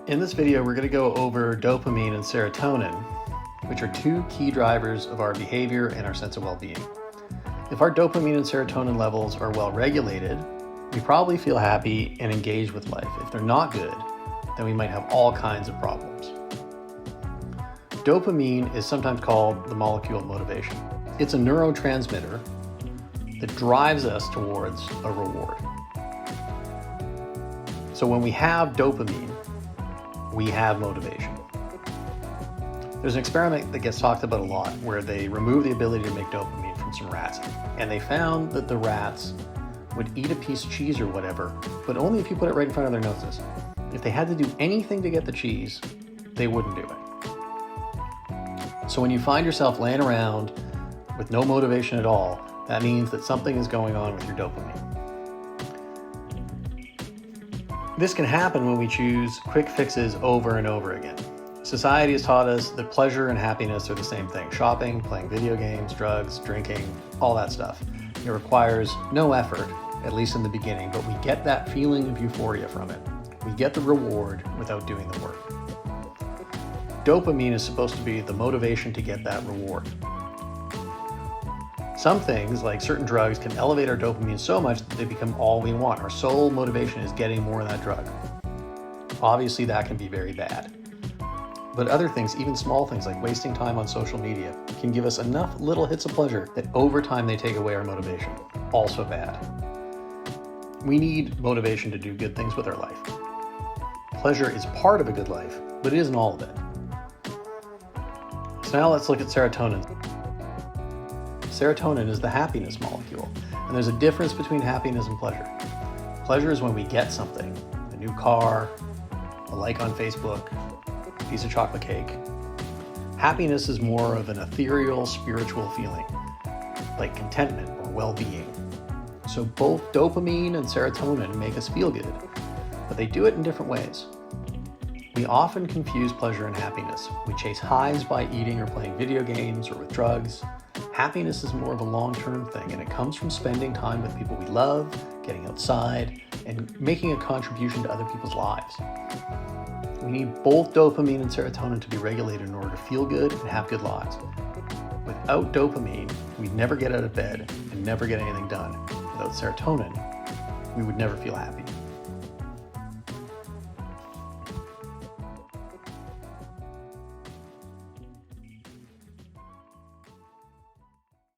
In this video, we're going to go over dopamine and serotonin, which are two key drivers of our behavior and our sense of well-being. If our dopamine and serotonin levels are well regulated, we probably feel happy and engaged with life. If they're not good, then we might have all kinds of problems. Dopamine is sometimes called the molecule of motivation. It's a neurotransmitter that drives us towards a reward. So when we have dopamine, we have motivation. There's an experiment that gets talked about a lot where they remove the ability to make dopamine from some rats, and they found that the rats would eat a piece of cheese or whatever, but only if you put it right in front of their noses. If they had to do anything to get the cheese, they wouldn't do it. So when you find yourself laying around with no motivation at all, that means that something is going on with your dopamine. This can happen when we choose quick fixes over and over again. Society has taught us that pleasure and happiness are the same thing. Shopping, playing video games, drugs, drinking, all that stuff. It requires no effort, at least in the beginning, but we get that feeling of euphoria from it. We get the reward without doing the work. Dopamine is supposed to be the motivation to get that reward. Some things, like certain drugs, can elevate our dopamine so much that they become all we want. Our sole motivation is getting more of that drug. Obviously, that can be very bad. But other things, even small things like wasting time on social media, can give us enough little hits of pleasure that over time they take away our motivation. Also bad. We need motivation to do good things with our life. Pleasure is part of a good life, but it isn't all of it. So now let's look at serotonin. Serotonin is the happiness molecule, and there's a difference between happiness and pleasure. Pleasure is when we get something, a new car, a like on Facebook, a piece of chocolate cake. Happiness is more of an ethereal, spiritual feeling, like contentment or well-being. So both dopamine and serotonin make us feel good, but they do it in different ways. We often confuse pleasure and happiness. We chase highs by eating or playing video games or with drugs. Happiness is more of a long-term thing, and it comes from spending time with people we love, getting outside, and making a contribution to other people's lives. We need both dopamine and serotonin to be regulated in order to feel good and have good lives. Without dopamine, we'd never get out of bed and never get anything done. Without serotonin, we would never feel happy.